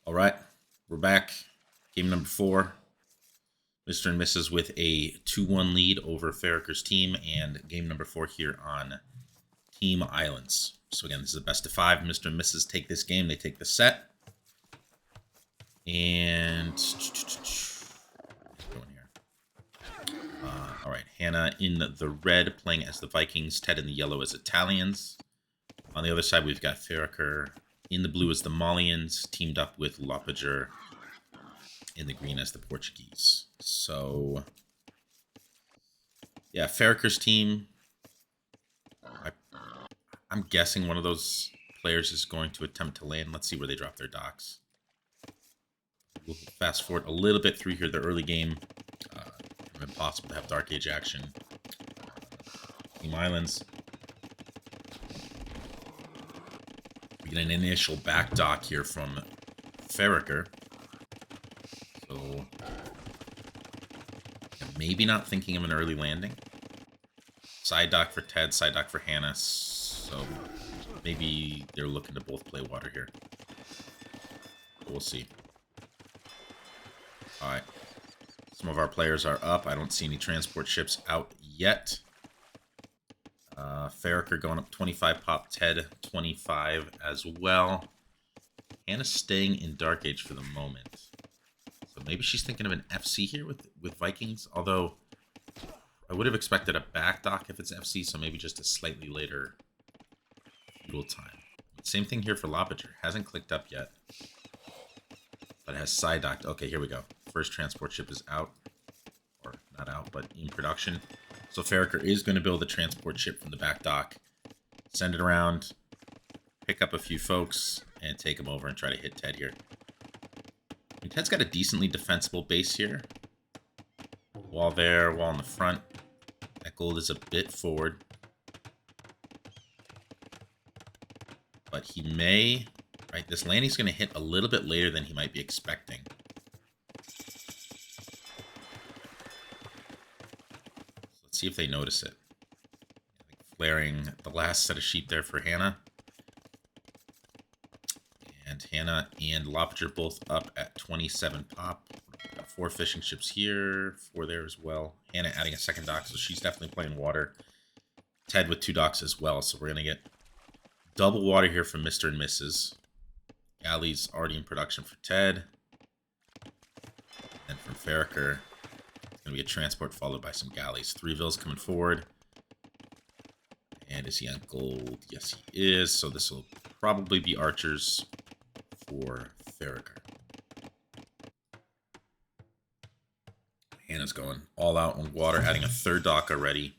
All right, we're back. Game number 4. Mr&Mrs. with a 2-1 lead over Feroker's team, and game number 4 here on Team Islands. So again, this is a best of 5. Mr&Mrs. take this game. They take the set. And going here. All right, Hannah in the red playing as the Vikings, Ted in the yellow as Italians. On the other side, we've got Feroker in the blue as the Malians, teamed up with Lopager in the green as the Portuguese. So, yeah, Feroker's team, I'm guessing one of those players is going to attempt to land. Let's see where they drop their docks. We'll fast forward a little bit through here. The early game, impossible to have Dark Age action. Team Islands. We get an initial back dock here from Feroker. So, maybe not thinking of an early landing. Side dock for Ted, side dock for Hannah. So, maybe they're looking to both play water here. But we'll see. Alright. Some of our players are up. I don't see any transport ships out yet. Feroker going up 25 pop, Ted 25 as well. Hannah's staying in Dark Age for the moment. So maybe she's thinking of an FC here with Vikings. Although, I would have expected a back dock if it's FC, so maybe just a slightly later fuel time. Same thing here for Lopager. Hasn't clicked up yet. But has side docked. Okay, here we go. First transport ship is out. Or not out, but in production. So Feroker is going to build a transport ship from the back dock. Send it around. Pick up a few folks. And take them over and try to hit Ted here. I mean, Ted's got a decently defensible base here. Wall there, wall in the front. That gold is a bit forward. But he may... Right, this landing's going to hit a little bit later than he might be expecting. So let's see if they notice it. Flaring the last set of sheep there for Hannah. And Hannah and Lopager both up at 27 pop. Got 4 fishing ships here, 4 there as well. Hannah adding a second dock, so she's definitely playing water. Ted with 2 docks as well, so we're going to get double water here from Mr&Mrs. Galleys already in production for Ted. And from Feroker, it's going to be a transport followed by some galleys. 3 vills coming forward. And is he on gold? Yes, he is. So this will probably be archers for Feroker. Hannah's going all out on water, adding a 3rd dock already.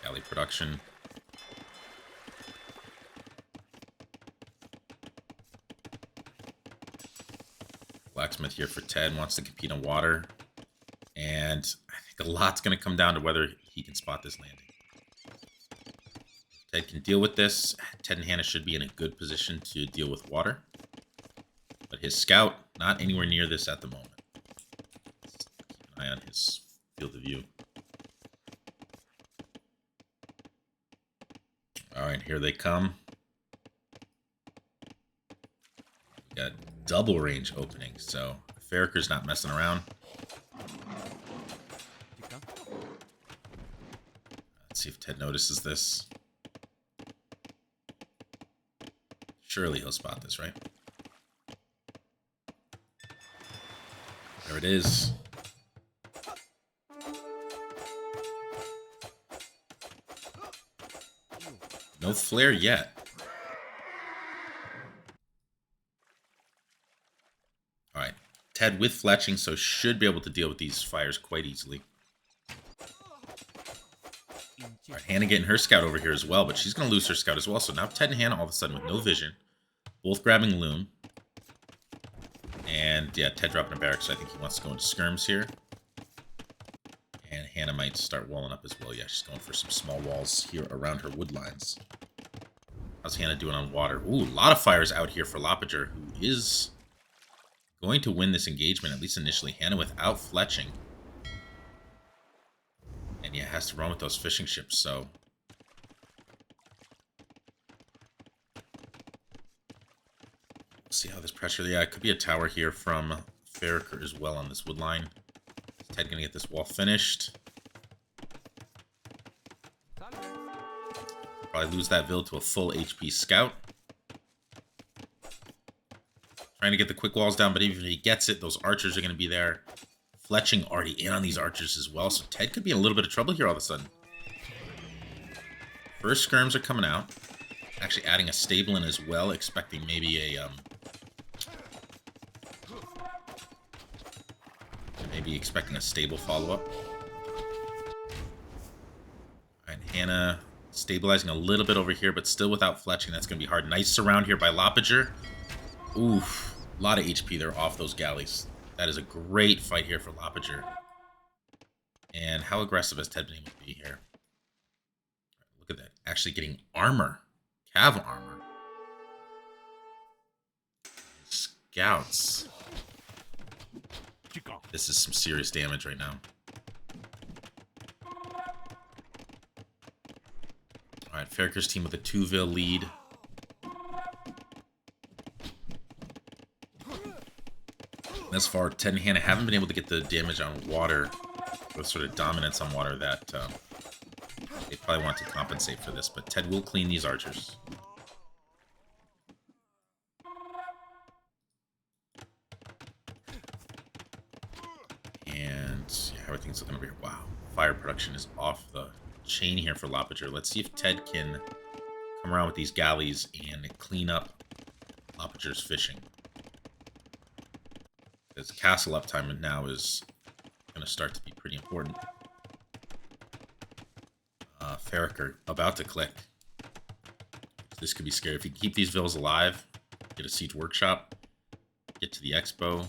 Galley production. Blacksmith here for Ted, wants to compete on water. And I think a lot's going to come down to whether he can spot this landing. Ted can deal with this. Ted and Hannah should be in a good position to deal with water. But his scout, not anywhere near this at the moment. Let's keep an eye on his field of view. Alright, here they come. We got double range opening, so Feroker's not messing around. Let's see if Ted notices this. Surely he'll spot this, right? There it is. No flare yet. Alright. Ted with fletching, so should be able to deal with these fires quite easily. Alright, Hannah getting her scout over here as well, but she's going to lose her scout as well. So now Ted and Hannah all of a sudden with no vision. Both grabbing loom. And yeah, Ted dropping a barrack, so I think he wants to go into skirms here. And Hannah might start walling up as well. Yeah, she's going for some small walls here around her wood lines. How's Hannah doing on water? Ooh, a lot of fires out here for Lopager, who is going to win this engagement, at least initially. Hannah without fletching. And yeah, has to run with those fishing ships, so See how this pressure... Yeah, it could be a tower here from Feroker as well on this wood line. Is Ted going to get this wall finished? Probably lose that Vil to a full HP scout. Trying to get the quick walls down, but even if he gets it, those archers are going to be there. Fletching already in on these archers as well, so Ted could be in a little bit of trouble here all of a sudden. First skirms are coming out. Actually adding a stable in as well, expecting maybe a... maybe expecting a stable follow-up. Alright, Hannah stabilizing a little bit over here, but still without fletching. That's going to be hard. Nice surround here by Lopager. Oof. A lot of HP there off those galleys. That is a great fight here for Lopager. And how aggressive has Ted been able to be here? Look at that. Actually getting armor. Cav armor. Scouts. This is some serious damage right now. Alright, Feroker's team with a 2-vil lead. Thus far, Ted and Hannah haven't been able to get the damage on water, or sort of dominance on water that they probably want to compensate for this. But Ted will clean these archers. And yeah, everything's looking over here. Wow, fire production is off the chain here for Lopager. Let's see if Ted can come around with these galleys and clean up Lopager's fishing. Because castle uptime now is going to start to be pretty important. Feroker about to click. This could be scary. If you keep these villas alive, get a siege workshop, get to the expo.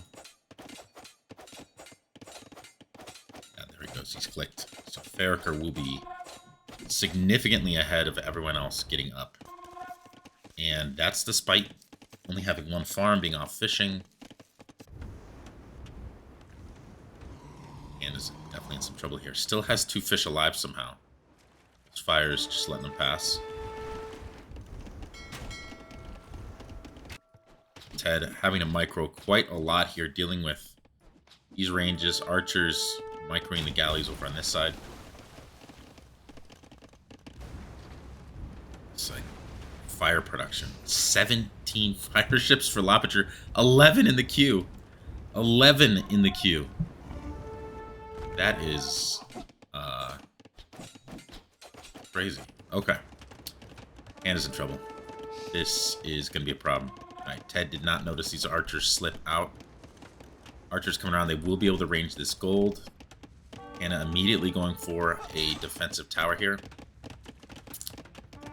Yeah, there he goes. He's clicked. So Feroker will be significantly ahead of everyone else getting up. And that's despite only having one farm, being off fishing. And is definitely in some trouble here. Still has 2 fish alive somehow. Those fires just letting them pass. Ted having to micro quite a lot here, dealing with these ranges, archers, microing the galleys over on this side. It's like fire production. 17 fire ships for Lopager. 11 in the queue. 11 in the queue. That is crazy. Okay. Hannah's in trouble. This is going to be a problem. Alright, Ted did not notice these archers slip out. Archers coming around. They will be able to range this gold. Hannah immediately going for a defensive tower here.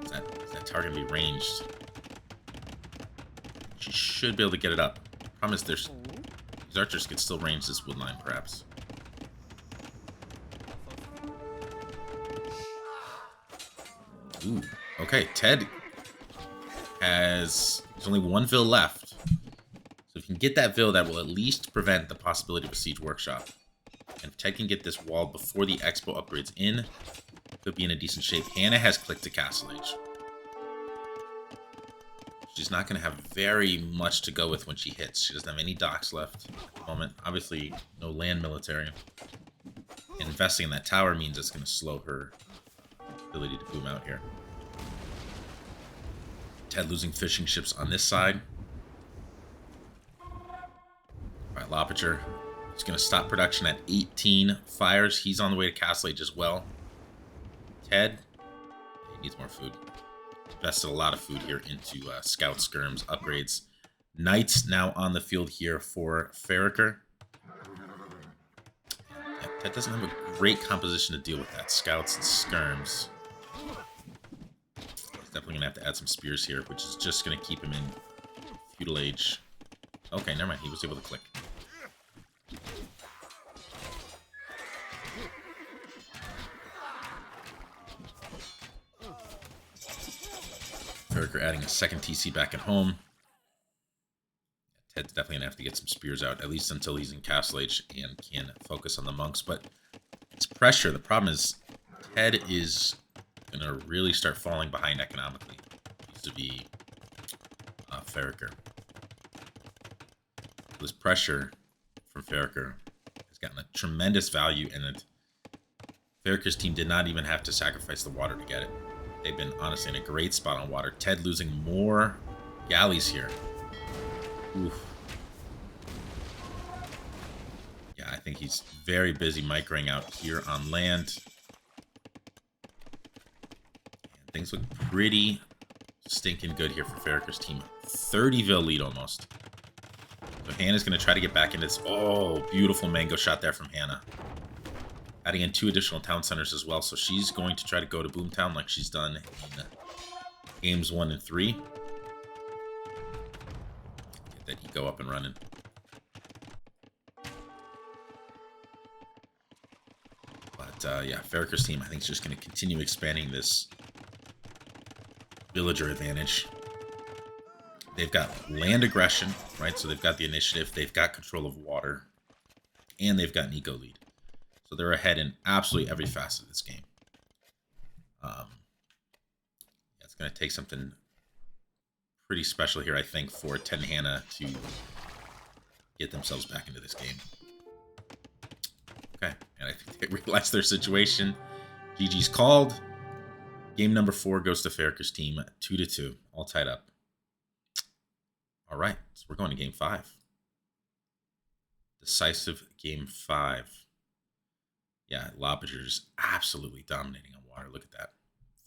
Is that tower going to be ranged? She should be able to get it up. Problem is these archers could still range this wood line, perhaps. Ooh, okay, Ted there's only 1 vil left. So if you can get that vil, that will at least prevent the possibility of a siege workshop. And if Ted can get this wall before the expo upgrades in, could be in a decent shape. Hannah has clicked to Castle Age. She's not going to have very much to go with when she hits. She doesn't have any docks left at the moment. Obviously, no land military. And investing in that tower means it's going to slow her ability to boom out here. Ted losing fishing ships on this side. Alright, Lopager is going to stop production at 18 fires. He's on the way to Castle Age as well. Ted, he needs more food. Invested a lot of food here into scout skirms, upgrades. Knights now on the field here for Feroker. Yeah, Ted doesn't have a great composition to deal with that. Scouts and skirms. He's definitely going to have to add some spears here, which is just going to keep him in feudal age. Okay, never mind. He was able to click. Feroker adding a second TC back at home. Ted's definitely going to have to get some spears out, at least until he's in Castle Age and can focus on the monks. But it's pressure. The problem is Ted is going to really start falling behind economically. It used to be Feroker. This pressure from Feroker has gotten a tremendous value, and Feroker's team did not even have to sacrifice the water to get it. They've been honestly in a great spot on water. Ted losing more galleys here. Oof. Yeah, I think he's very busy microing out here on land. And things look pretty stinking good here for Feroker's team. 30-ville lead almost. So Hannah's going to try to get back into this. Oh, beautiful mango shot there from Hannah. Adding in 2 additional town centers as well. So she's going to try to go to Boomtown like she's done in games 1 and 3. Get that eco up and running. But yeah, Feroker's team, I think, is just going to continue expanding this villager advantage. They've got land aggression, right? So they've got the initiative, they've got control of water, and they've got an eco lead. So they're ahead in absolutely every facet of this game. Yeah, it's going to take something pretty special here, I think, for Ted and Hannah to get themselves back into this game. Okay, and I think they realize their situation. GG's called. Game number 4 goes to Feroker's team, 2-2, all tied up. All right, so we're going to game 5. Decisive game 5. Yeah, Lopager's absolutely dominating on water. Look at that.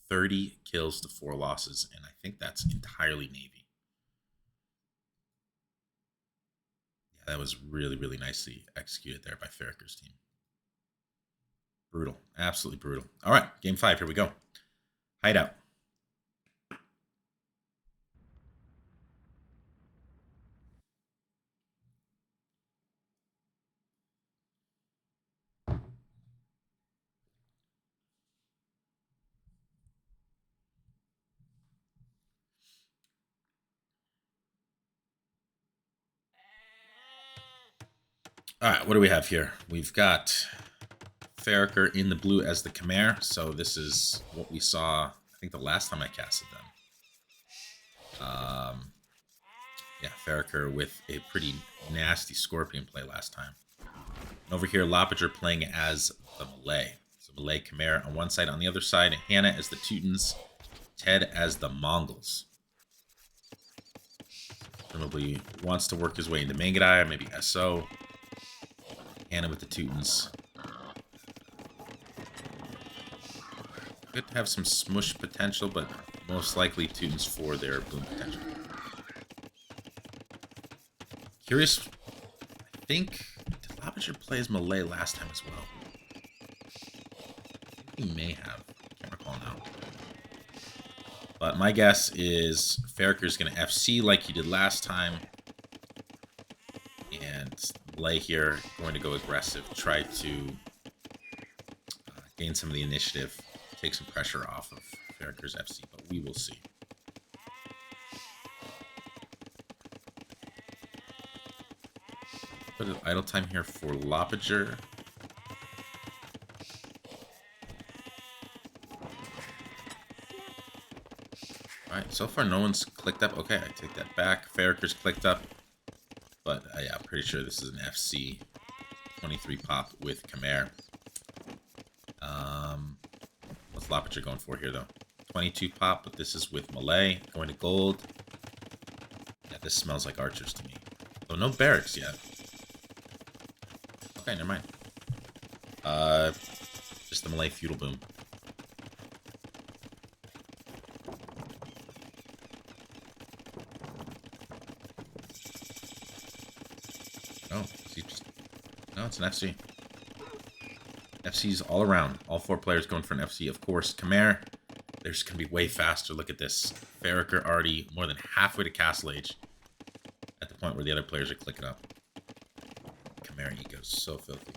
30 kills to 4 losses, and I think that's entirely Navy. Yeah, that was really, really nicely executed there by Feroker's team. Brutal. Absolutely brutal. All right, game 5. Here we go. Hideout. All right, what do we have here? We've got Feroker in the blue as the Khmer. So this is what we saw, I think, the last time I casted them. Yeah, Feroker with a pretty nasty Scorpion play last time. And over here, Lopager playing as the Malay. So Malay Khmer on one side. On the other side, Hannah as the Teutons, Ted as the Mongols. Presumably wants to work his way into Mangudai, or maybe SO. Hannah with the Teutons. Could have some smush potential, but most likely Teutons for their boom potential. Curious, I think, did Lopager play as Malay last time as well? I think he may have. I can't recall now. But my guess is Feroker's going to FC like he did last time. And Malay here going to go aggressive, try to gain some of the initiative, take some pressure off of Feroker's FC, but we will see. Put an idle time here for Lopager. Alright, so far no one's clicked up. Okay, I take that back. Feroker's clicked up. But yeah, I'm pretty sure this is an FC 23 pop with Khmer. What's Lopager going for here, though? 22 pop, but this is with Malay. Going to gold. Yeah, this smells like archers to me. Oh, no barracks yet. Okay, never mind. Just the Malay feudal boom. Oh, no, it's an FC. FC's all around. All 4 players going for an FC. Of course, Khmer, they're just going to be way faster. Look at this. Feroker already more than halfway to Castle Age at the point where the other players are clicking up. Khmer eco's so filthy.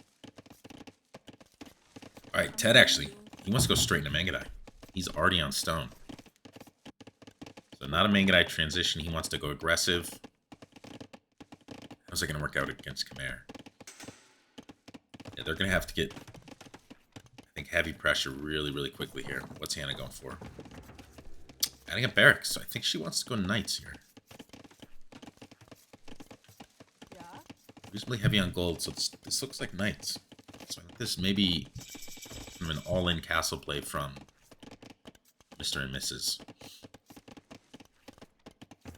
Alright, Ted actually, he wants to go straight into Mangudai. He's already on stone. So not a Mangudai transition. He wants to go aggressive. How's it going to work out against Khmer? Yeah, they're going to have to get, I think, heavy pressure really, really quickly here. What's Hannah going for? Adding a barracks. So I think she wants to go knights here. reasonably heavy on gold, so this looks like knights. So I think this may be kind of an all-in castle play from Mr&Mrs.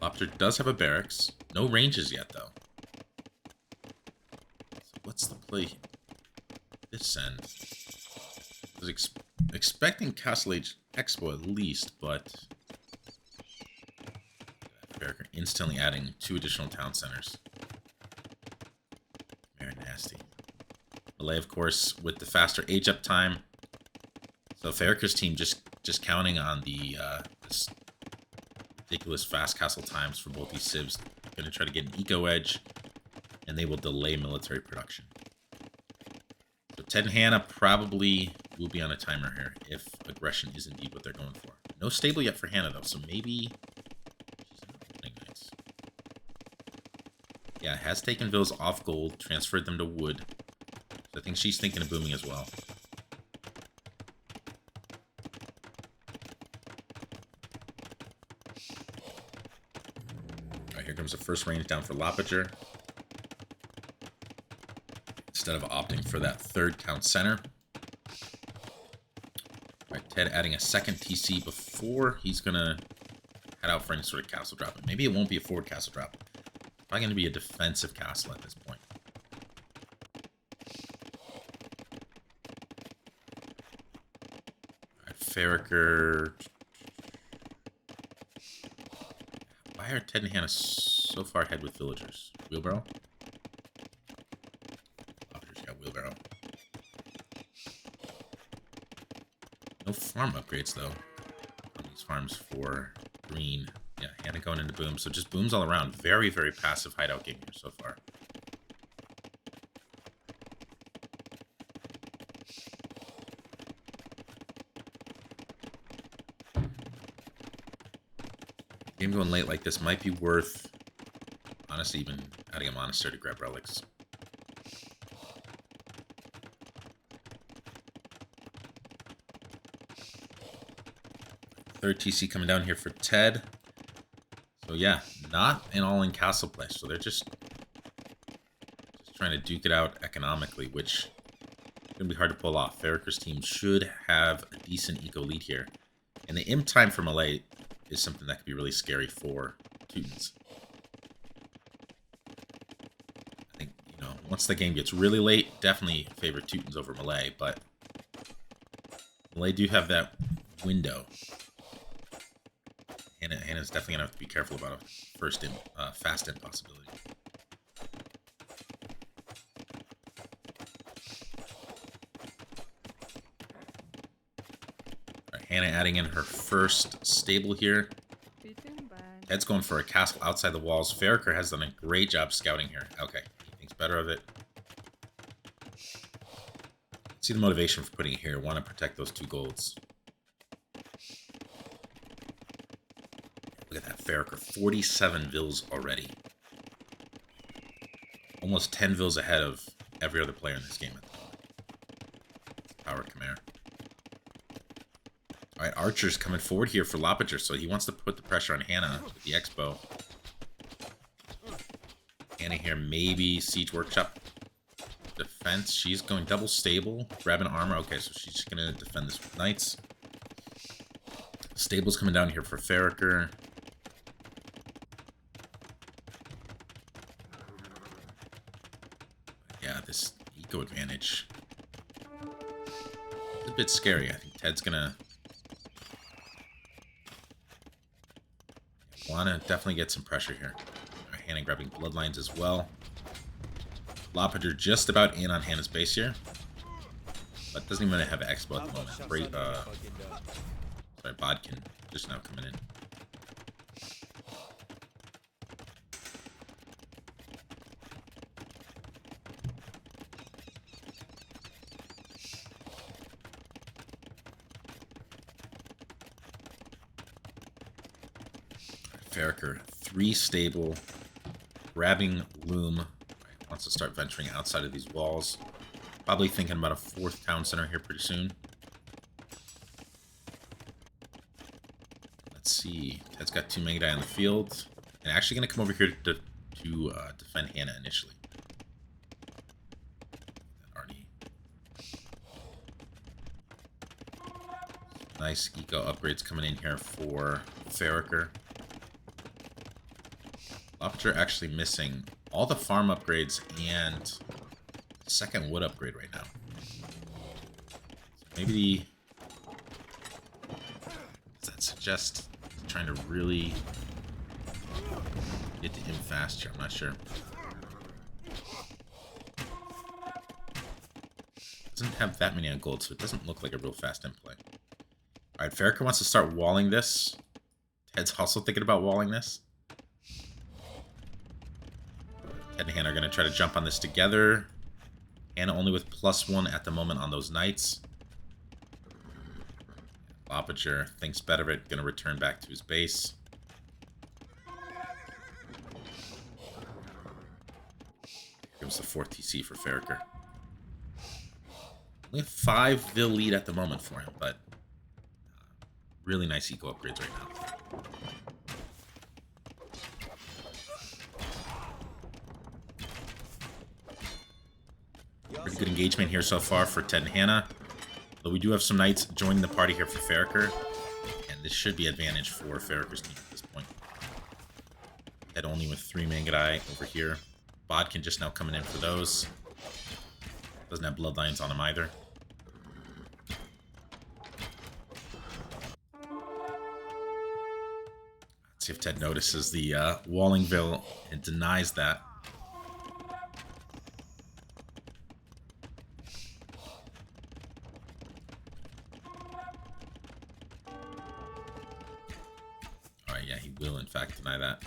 Lobster does have a barracks. No ranges yet, though. So what's the play this end? I was expecting Castle Age Expo at least, but Feroker instantly adding 2 additional town centers. Very nasty. Malay, of course, with the faster age up time. So Feroker's team just counting on the this ridiculous fast castle times for both these civs. Going to try to get an eco edge, and they will delay military production. So Ted and Hannah probably will be on a timer here if aggression is indeed what they're going for. No stable yet for Hannah, though, so maybe she's not opening nights. Yeah, has taken villas off gold, transferred them to wood. So I think she's thinking of booming as well. Here comes the first range down for Lopager. Instead of opting for that 3rd town center. Alright, Ted adding a 2nd TC before he's going to head out for any sort of castle drop. Maybe it won't be a forward castle drop. It's probably going to be a defensive castle at this point. Alright, Feroker. Why are Ted and Hannah so far ahead with villagers? Wheelbarrow? Villagers got wheelbarrow. No farm upgrades, though, on these farms for green. Yeah, Hannah going into boom. So just booms all around. Very, very passive hideout game here so far. Game going late like this might be worth, honestly, even adding a monastery to grab relics. Third TC coming down here for Ted. So yeah, not an all-in castle play. So they're just trying to duke it out economically, which is going to be hard to pull off. Feroker's team should have a decent eco lead here. And the imp time for Malay is something that could be really scary for Teutons. I think, you know, once the game gets really late, definitely favor Teutons over Malay, but Malay do have that window. Hannah's definitely going to have to be careful about a first imp, fast imp possibility. Hannah adding in her first stable here. Ted's going for a castle outside the walls. Feroker has done a great job scouting here. Okay, he thinks better of it. See the motivation for putting it here. Want to protect those 2 golds. Look at that, Feroker. 47 vills already. Almost 10 vills ahead of every other player in this game at the moment. Power Khmer. Alright, Archer's coming forward here for Lopager, so he wants to put the pressure on Hannah with the Expo. Hannah here, maybe Siege Workshop defense. She's going double stable, grabbing armor. Okay, so she's just going to defend this with Knights. Stable's coming down here for Feroker. Yeah, this eco advantage is a bit scary. I think Ted's going to want to definitely get some pressure here. Hannah grabbing bloodlines as well. Lopager just about in on Hannah's base here, but doesn't even have an Expo at the moment. Sorry, Bodkin just now coming in. Feroker, 3 stable, grabbing loom. Wants to start venturing outside of these walls. Probably thinking about a 4th town center here pretty soon. Let's see. Ted's got 2 Mega Die on the field. And actually going to come over here to defend Hannah initially. nice eco upgrades coming in here for Feroker. Lopager actually missing all the farm upgrades and second wood upgrade right now. So maybe does that suggest trying to really get to him faster? I'm not sure. Doesn't have that many on gold, so it doesn't look like a real fast end play. Alright, Feroker wants to start walling this. Ted's also thinking about walling this. Ted and Hannah are going to try to jump on this together. Hannah only with +1 at the moment on those knights. Lopager thinks better of it, going to return back to his base. Here comes the 4th TC for Feroker. Only a 5 vil lead at the moment for him, but really nice eco upgrades right now. Pretty good engagement here so far for Ted and Hannah. But we do have some knights joining the party here for Feroker. And this should be advantage for Feroker's team at this point. Ted only with 3 Mangadai over here. Bodkin just now coming in for those. Doesn't have bloodlines on him either. Let's see if Ted notices the Wallingville and denies that. Alright, yeah, he will in fact deny that.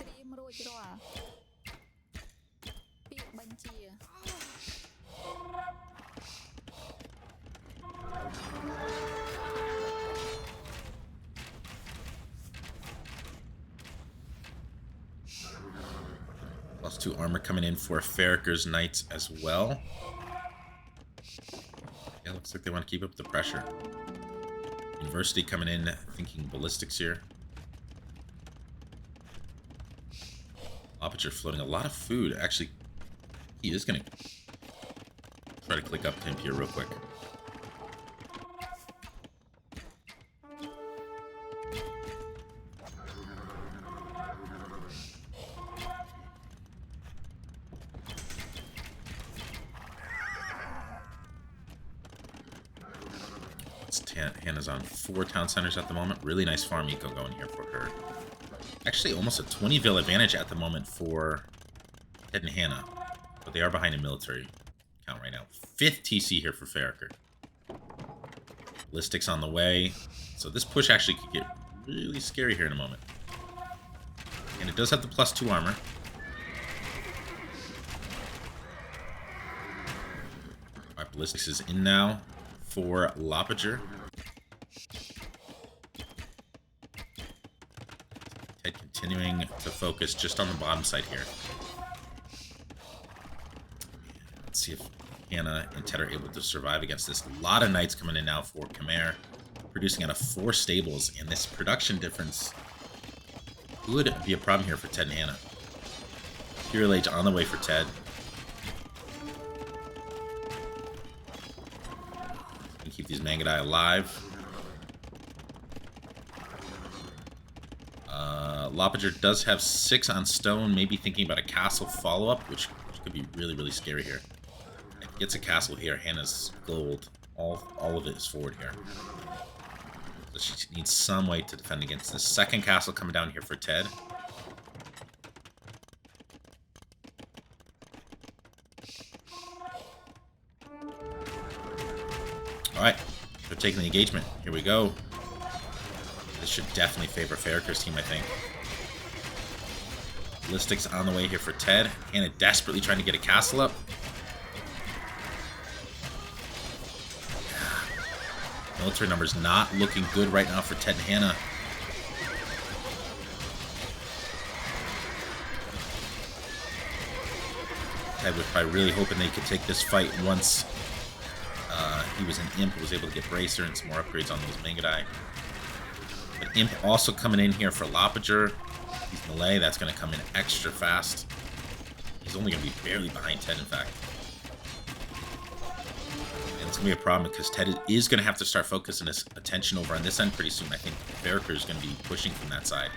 +2 armor coming in for Feroker's knights as well. Yeah, looks like they want to keep up the pressure. University coming in thinking ballistics here. Lopager floating a lot of food. Actually, he is going to try to click up to him here real quick. Hannah's on 4 town centers at the moment. Really nice farm eco going here for her. Actually, almost a 20 vil advantage at the moment for Ted and Hannah. But they are behind in military count right now. 5th TC here for Feroker. Ballistics on the way. So this push actually could get really scary here in a moment. And it does have the +2 armor. Alright, ballistics is in now for Lopager. Ted continuing to focus just on the bottom side here. Let's see if Hannah and Ted are able to survive against this. A lot of knights coming in now for Khmer, producing out of 4 stables, and this production difference could be a problem here for Ted and Hannah. Imperial Age on the way for Ted. Keep these Mangadai alive. Lopager does have 6 on stone, maybe thinking about a castle follow-up, which could be really, really scary here. If he gets a castle here, Hannah's gold. All of it is forward here. So she needs some way to defend against this. Second castle coming down here for Ted. Alright, they're taking the engagement. Here we go. This should definitely favor Feroker's team, I think. Ballistics on the way here for Ted. Hannah desperately trying to get a castle up. Military numbers not looking good right now for Ted and Hannah. Ted was probably really hoping they could take this fight once he was an Imp, was able to get Bracer and some more upgrades on those Mangadai. But Imp also coming in here for Lopager. He's melee, that's going to come in extra fast. He's only going to be barely behind Ted, in fact. And it's going to be a problem because Ted is going to have to start focusing his attention over on this end pretty soon. I think Feroker is going to be pushing from that side.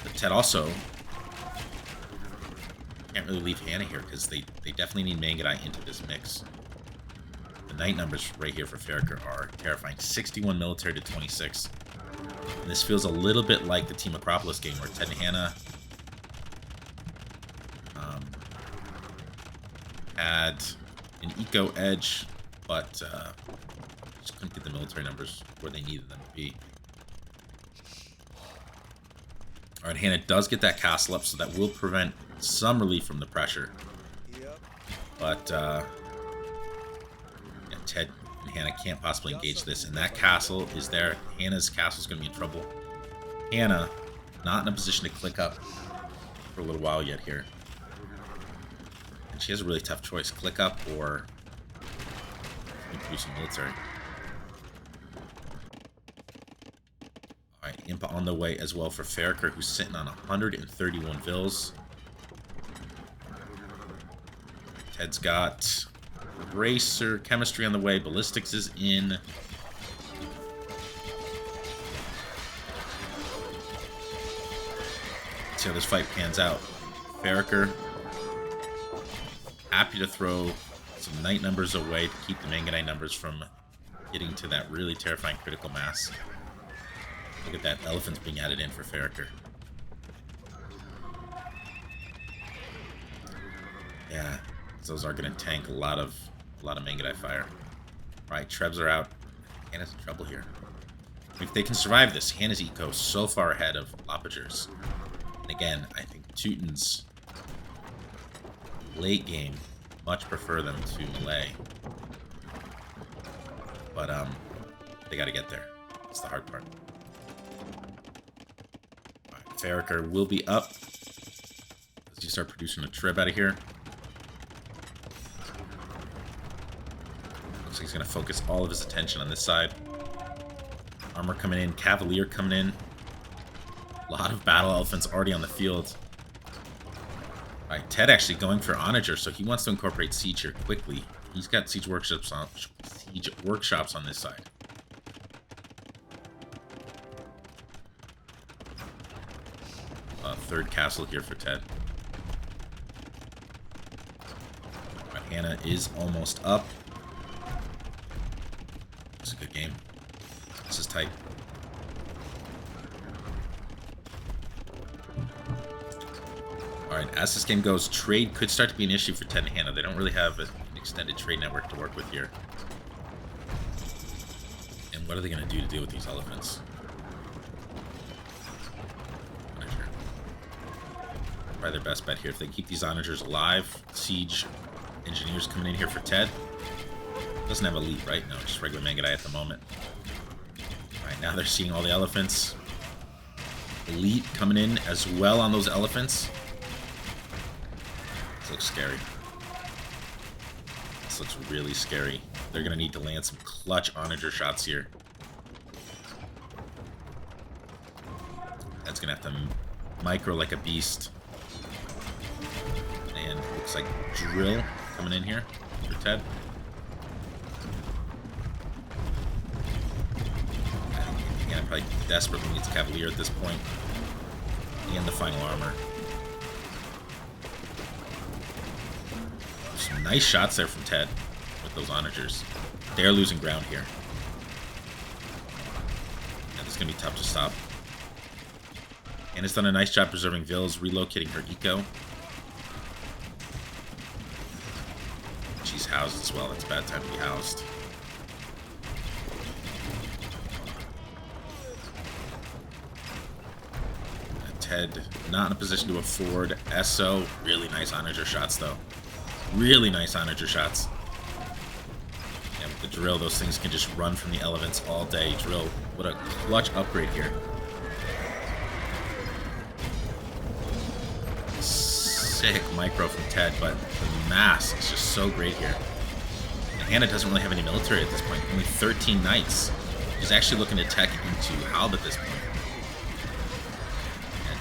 But Ted also can't really leave Hannah here because they definitely need Mangadai into this mix. The night numbers right here for Feroker are terrifying. 61 military to 26. And this feels a little bit like the Team Acropolis game where Ted and Hannah had an eco edge, but just couldn't get the military numbers where they needed them to be. Alright, Hannah does get that castle up, so that will prevent some relief from the pressure. But yeah, Ted and Hannah can't possibly engage this, and that castle is there. Hannah's castle is going to be in trouble. Hannah not in a position to click up for a little while yet here. And she has a really tough choice. Click up or produce some military. Alright, Impa on the way as well for Feroker, who's sitting on 131 vills. Ted's got Racer, Chemistry on the way. Ballistics is in. Let's see how this fight pans out. Feroker happy to throw some night numbers away to keep the Manganite numbers from getting to that really terrifying critical mass. Look at that, elephants being added in for Feroker. Yeah, those are going to tank a lot of Mangadite fire. Alright, Trebs are out. Hannah's in trouble here. If they can survive this, Hannah's eco so far ahead of Lopager's. And again, I think Teutons late game much prefer them to melee. But they got to get there. That's the hard part. Alright, Feroker will be up. Let's just start producing a Treb out of here. Looks like he's going to focus all of his attention on this side. Armor coming in, Cavalier coming in. A lot of battle elephants already on the field. Alright, Ted actually going for Onager, so he wants to incorporate Siege here quickly. He's got Siege workshops on this side. Third castle here for Ted. Alright, Hannah is almost up. It's a good game. This is tight. Alright, as this game goes, trade could start to be an issue for Ted and Hannah. They don't really have an extended trade network to work with here. And what are they going to do to deal with these elephants? Onager. Probably their best bet here. If they keep these Onagers alive, Siege Engineers coming in here for Ted. Doesn't have elite, right? No, just regular Mangadai at the moment. Alright, now they're seeing all the elephants. Elite coming in as well on those elephants. This looks scary. This looks really scary. They're going to need to land some clutch Onager shots here. That's going to have to micro like a beast. And looks like Drill coming in here for Ted. Again, probably desperately needs Cavalier at this point. And the final armor. Some nice shots there from Ted with those Onagers. They're losing ground here. Yeah, this is going to be tough to stop. And it's done a nice job preserving Vills, relocating her eco. She's housed as well. It's a bad time to be housed. Ted not in a position to afford SO. Really nice Onager shots, though. Really nice Onager shots. Yeah, with the Drill, those things can just run from the elements all day. Drill, what a clutch upgrade here. Sick micro from Ted, but the mass is just so great here. And Hannah doesn't really have any military at this point. Only 13 knights. She's actually looking to tech into Halb at this point.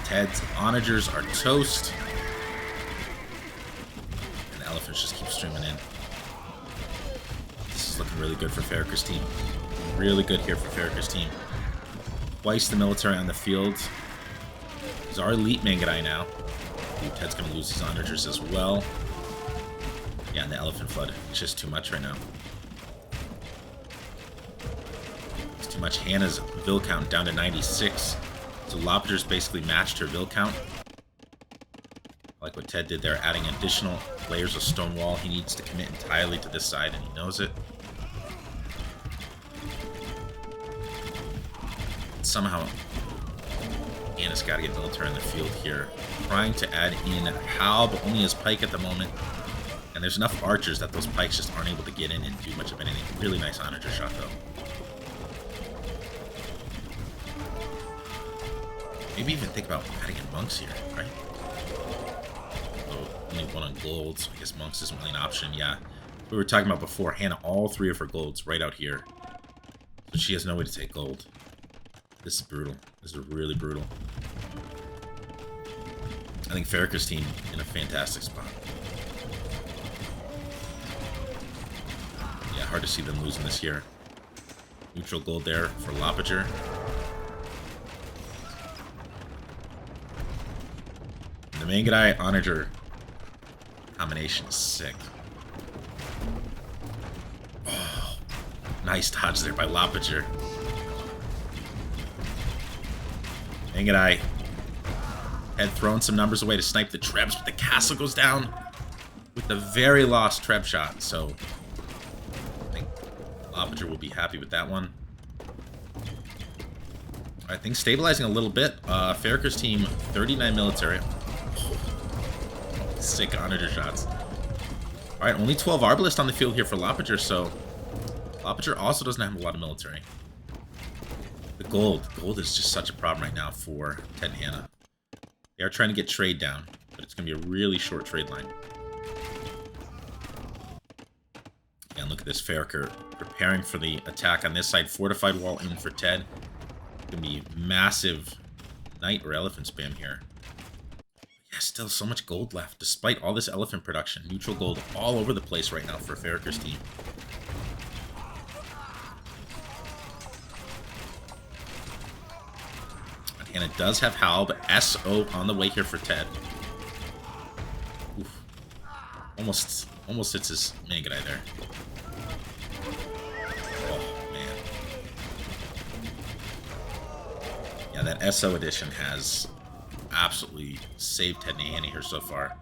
Ted's Onagers are toast. And the elephants just keep streaming in. is looking really good for Feroker's team. Really good here for Feroker's team. Twice the military on the field. He's our elite Mangudai now. Ted's going to lose his onagers as well. Yeah, and the Elephant Flood. It's just too much right now. It's too much. Hannah's Vil count down to 96. So Lopager's basically matched her Vil count. I like what Ted did there, adding additional layers of stone wall. He needs to commit entirely to this side, and he knows it. Somehow, Hannah's got to get military in the field here. Trying to add in Hal, but only as Pike at the moment. And there's enough archers that those pikes just aren't able to get in and do much of anything. Really nice onager shot, though. Maybe even think about adding in monks here, right? Oh, only one on gold, so I guess monks isn't really an option. Yeah, we were talking about before. Hannah, all 3 of her golds right out here. But she has no way to take gold. This is brutal. This is really brutal. I think Feroker's team in a fantastic spot. Yeah, hard to see them losing this here. Neutral gold there for Lopager. The Mangudai Onager combination is sick. Oh, nice dodge there by Lopager. Mangudai had thrown some numbers away to snipe the Trebs, but the castle goes down with the very lost Treb shot. So I think Lopager will be happy with that one. I think stabilizing a little bit. Feroker's team, 39 military. Sick onager shots. Alright, only 12 Arbalest on the field here for Lopager, so Lopager also doesn't have a lot of military. The gold. Gold is just such a problem right now for Ted and Hannah. They are trying to get trade down, but it's going to be a really short trade line. And look at this Feroker preparing for the attack on this side. Fortified wall in for Ted. It's going to be massive knight or elephant spam here. Yeah, still so much gold left, despite all this elephant production. Neutral gold all over the place right now for Feroker's team. And it does have Hal, but SO on the way here for Ted. Oof. Almost hits his Mangudai there. Oh, man. Yeah, that SO edition has absolutely saved Ted and Hannah here so far.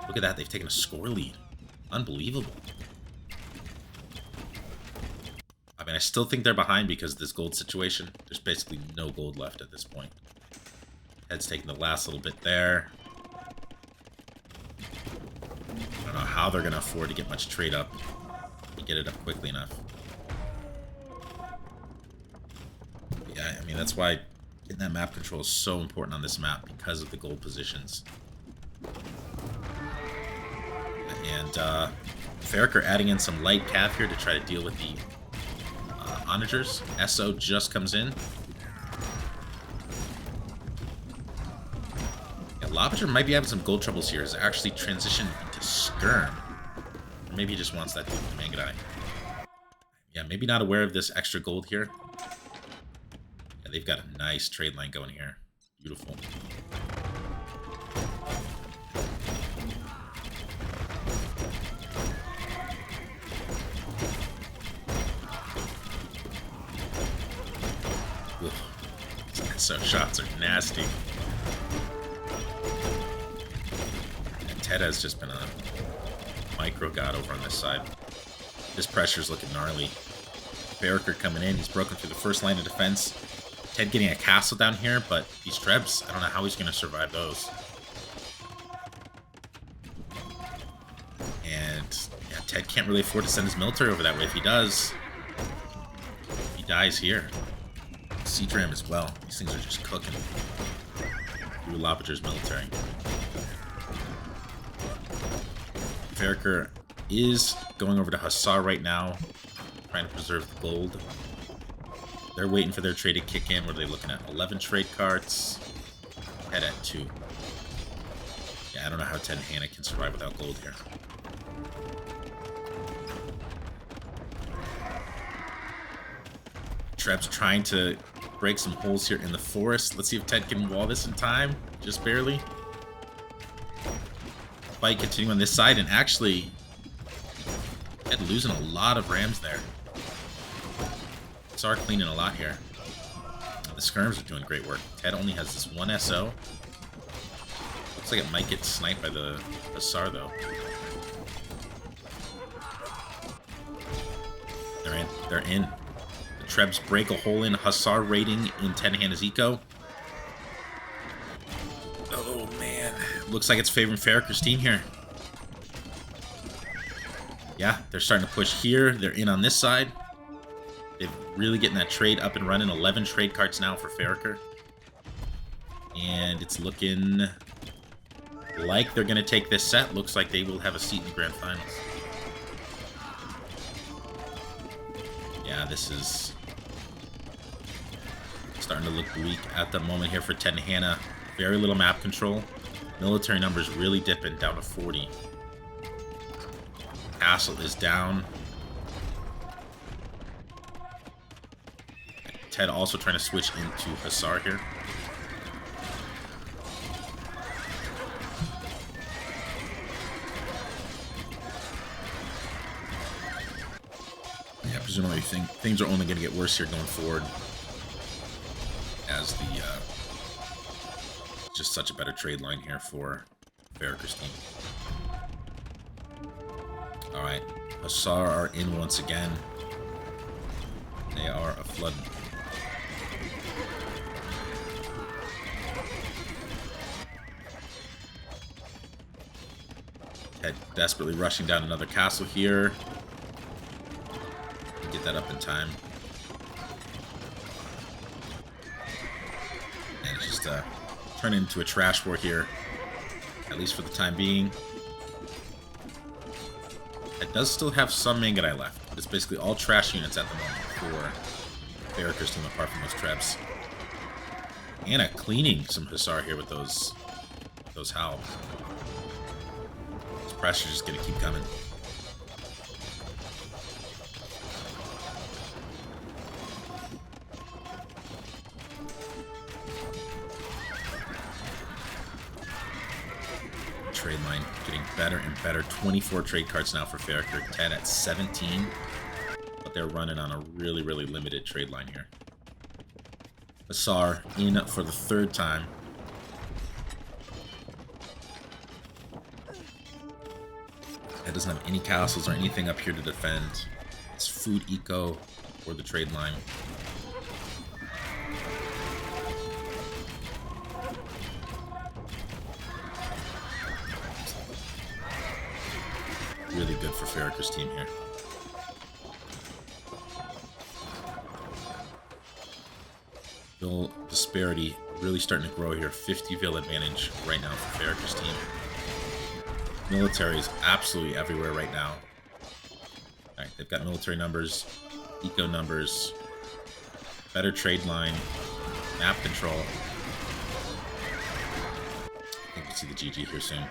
Look at that, they've taken a score lead. Unbelievable. I mean, I still think they're behind because of this gold situation. There's basically no gold left at this point. Ted's taking the last little bit there. I don't know how they're going to afford to get much trade up and get it up quickly enough. Yeah, I mean, that's why getting that map control is so important on this map because of the gold positions. And Feroker adding in some light cav here to try to deal with the onagers. SO just comes in. Yeah, Lopager might be having some gold troubles here. Is actually transitioned into Skirm. Or maybe he just wants that to Mangudai. Yeah, maybe not aware of this extra gold here. Yeah, they've got a nice trade line going here. Beautiful. So shots are nasty. And Ted has just been a micro god over on this side. This pressure's looking gnarly. Feroker coming in. He's broken through the first line of defense. Ted getting a castle down here, but these Trebs, I don't know how he's going to survive those. And yeah, Ted can't really afford to send his military over that way. If he does, he dies here. Seadram as well. These things are just cooking through Lopager's military. Feroker is going over to Hussar right now, trying to preserve the gold. They're waiting for their trade to kick in. What are they looking at? 11 trade carts. Ted at 2. Yeah, I don't know how Ted and Hannah can survive without gold here. Treb's trying to break some holes here in the forest. Let's see if Ted can wall this in time. Just barely. Fight continuing on this side, and actually Ted losing a lot of rams there. Hussar cleaning a lot here. The skirms are doing great work. Ted only has this one SO. Looks like it might get sniped by the Hussar, though. They're in. They're in. The Trebs break a hole in. Hussar raiding in Ted Hannah's eco. Oh, man. Looks like it's favoring Feroker's team here. Yeah, they're starting to push here. They're in on this side. They're really getting that trade up and running. 11 trade carts now for Feroker. And it's looking like they're going to take this set. Looks like they will have a seat in the grand finals. Yeah, this is starting to look bleak at the moment here for Ted and Hannah. Very little map control. Military numbers really dipping down to 40. Castle is down. Ted also trying to switch into Hussar here. Yeah, presumably things are only going to get worse here going forward, as the just such a better trade line here for Feroker's team. All right, Hussar are in once again. They are a flood. Ted desperately rushing down another castle here. Get that up in time. And it's just turning into a trash war here, at least for the time being. It does still have some Mangadai left, but it's basically all trash units at the moment for Feroker's team, apart from those Trebs. Anna cleaning some Hussar here with those Howls. This pressure's just gonna keep coming. Trade line getting better and better. 24 trade cards now for Feroker. 10 at 17. But they're running on a really, really limited trade line here. Hussar in for the third time. It doesn't have any castles or anything up here to defend. It's food eco or the trade line. Really good for Feroker's team here. Vil disparity really starting to grow here. 50 Vil advantage right now for Feroker's team. Military is absolutely everywhere right now. Alright, they've got military numbers, eco numbers, better trade line, map control. I think we'll see the GG here soon.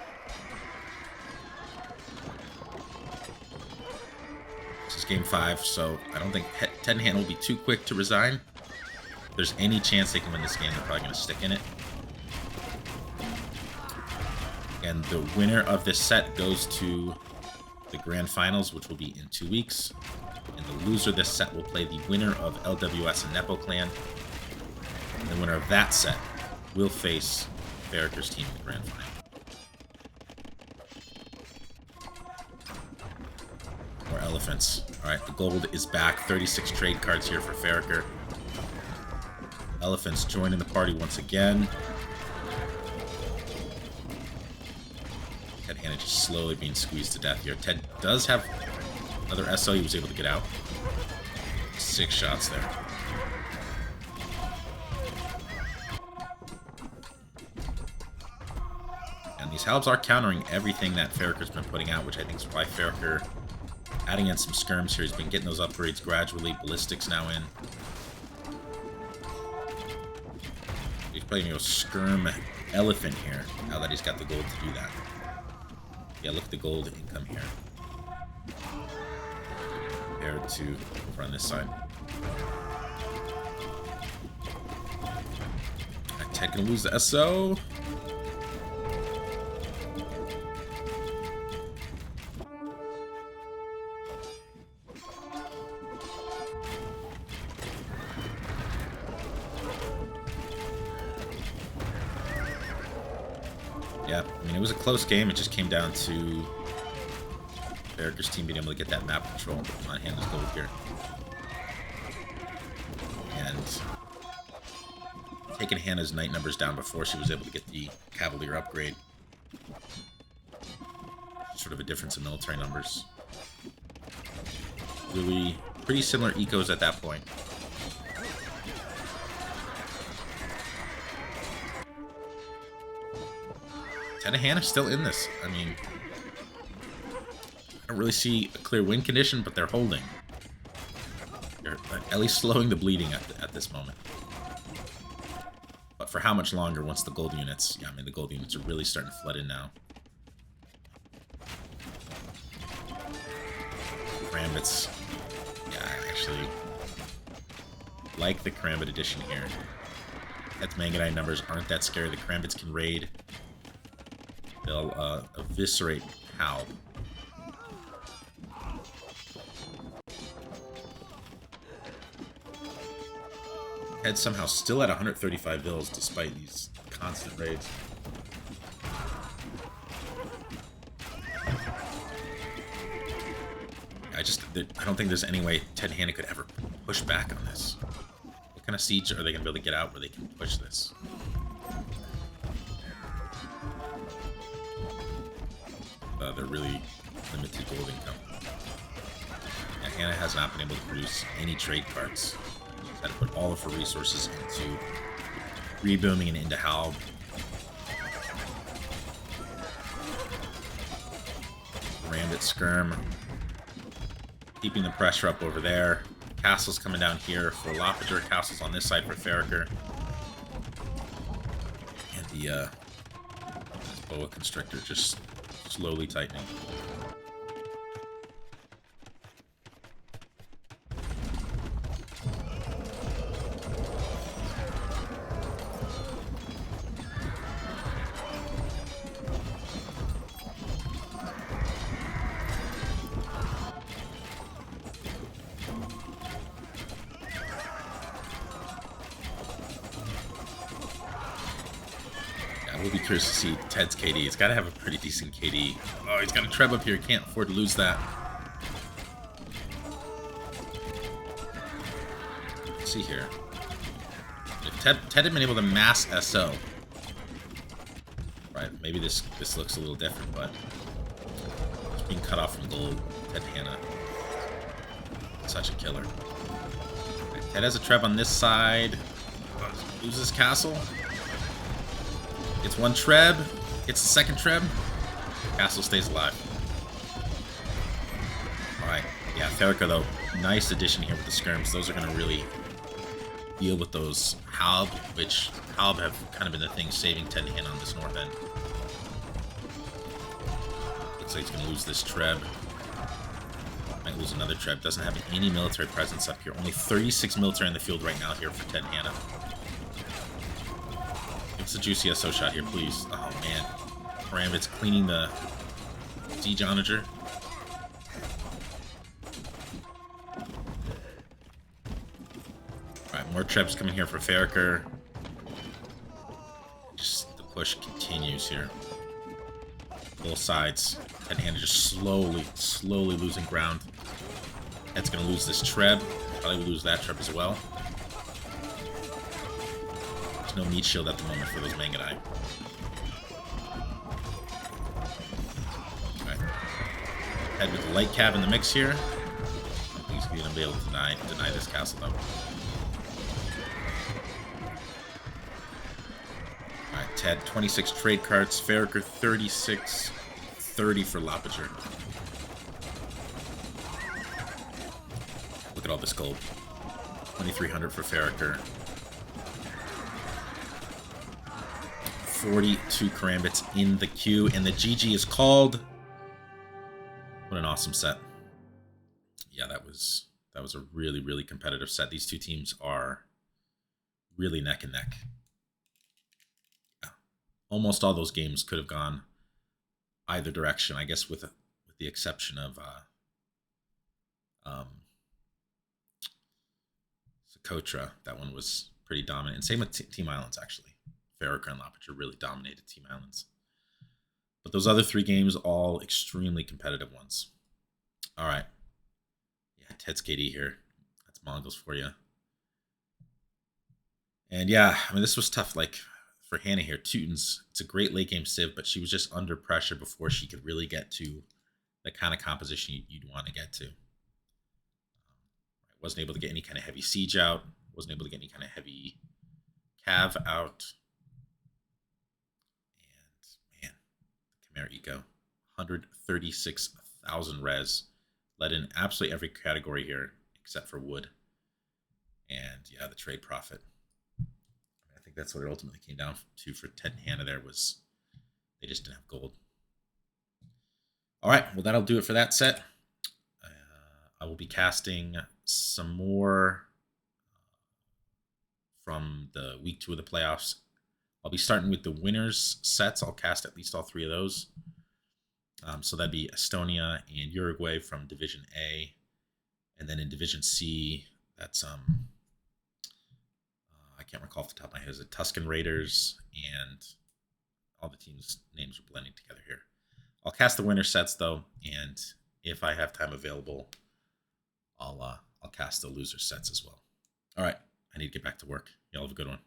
This is game 5, so I don't think Ted and Hannah will be too quick to resign. If there's any chance they can win this game, they're probably going to stick in it. And the winner of this set goes to the grand finals, which will be in 2 weeks. And the loser of this set will play the winner of LWS and Nepo Clan. And the winner of that set will face Feroker's team in the grand final. More elephants. Alright, the gold is back. 36 trade cards here for Feroker. Elephants joining the party once again. Ted Hannah just slowly being squeezed to death here. Ted does have another SO he was able to get out. 6 shots there. And these halbs are countering everything that Feroker's been putting out, which I think is why Feroker adding in some skirms here. He's been getting those upgrades gradually. Ballistics now in. He's playing a skirm elephant here, now that he's got the gold to do that. Yeah, look at the gold income here. Compared to over on this side. Ted gonna lose the SO. Yeah, I mean, it was a close game. It just came down to Feroker's team being able to get that map control on Hannah's gold here. And taking Hannah's knight numbers down before she was able to get the Cavalier upgrade. Sort of a difference in military numbers. Really pretty similar ecos at that point. Ted and Hannah still in this. I mean, I don't really see a clear win condition, but they're holding. They're at least slowing the bleeding at this moment. But for how much longer once the gold units... Yeah, I mean, the gold units are really starting to flood in now. Karambits. Yeah, I actually like the Karambit edition here. Ted's Mangonite numbers aren't that scary. The Karambits can raid. They'll eviscerate Hal. Ted somehow still at 135 vills despite these constant raids. I don't think there's any way Ted and Hannah could ever push back on this. What kind of siege are they going to be able to get out where they can push this? They're really limited gold income. Yeah, Hannah has not been able to produce any trade cards. She's had to put all of her resources into rebooming and into Halb. Rambit Skirm. Keeping the pressure up over there. Castle's coming down here for Lopager. Castle's on this side for Feroker. And the Boa Constrictor just slowly tightening. We'll be curious to see Ted's KD. He's got to have a pretty decent KD. Oh, he's got a Treb up here. Can't afford to lose that. Let's see here. If Ted had been able to mass SO, right? Maybe this looks a little different, but it's being cut off from gold. Ted Hannah, such a killer. Right, Ted has a Treb on this side. Loses castle. It's one Treb. It's the second Treb. Castle stays alive. Alright. Yeah, Feroker, though. Nice addition here with the skirms. Those are going to really deal with those Halb, which Halb have kind of been the thing saving Ted and Hannah on this north end. Looks like he's going to lose this Treb. Might lose another Treb. Doesn't have any military presence up here. Only 36 military in the field right now here for Ted and Hannah. It's a juicy SO shot here, please. Oh, man. Karambit's cleaning the siege onager. Alright, more Trebs coming here for Feroker. Just the push continues here. Both sides. Ted and Hannah just slowly losing ground. Ted's gonna lose this Treb. Probably lose that Treb as well. No meat shield at the moment for those Mangonite. Alright. Head with the light cav in the mix here. I think he's going to be able to deny this castle though. Alright, Ted, 26 trade cards. Feroker, 36. 30 for Lopager. Look at all this gold. 2,300 for Feroker. 42 Karambits in the queue, and the GG is called. What an awesome set. Yeah, that was a really competitive set. These two teams are really neck and neck. almost all those games could have gone either direction, I guess, with the exception of Socotra. That one was pretty dominant. And same with Team Islands, actually. Feroker and Lapiture really dominated Team Islands. But those other 3 games, all extremely competitive ones. All right. Yeah, Ted's KD here. That's Mongols for you. And yeah, I mean, this was tough. Like for Hannah here, Teuton's, it's a great late game civ, but she was just under pressure before she could really get to the kind of composition you'd want to get to. Wasn't able to get any kind of heavy siege out. Wasn't able to get any kind of heavy cav out. And man, Chimera Eco, 136,000 res. Led in absolutely every category here except for wood. And yeah, the trade profit. I think that's what it ultimately came down to for Ted and Hannah there, was they just didn't have gold. All right, well, that'll do it for that set. I will be casting some more from the week 2 of the playoffs. I'll be starting with the winners sets. I'll cast at least all 3 of those. So that'd be Estonia and Uruguay from Division A. And then in Division C, that's I can't recall off the top of my head. Is it Tuscan Raiders? And all the teams' names are blending together here. I'll cast the winner sets though, and if I have time available, I'll cast the loser sets as well. All right, I need to get back to work. Y'all have a good one.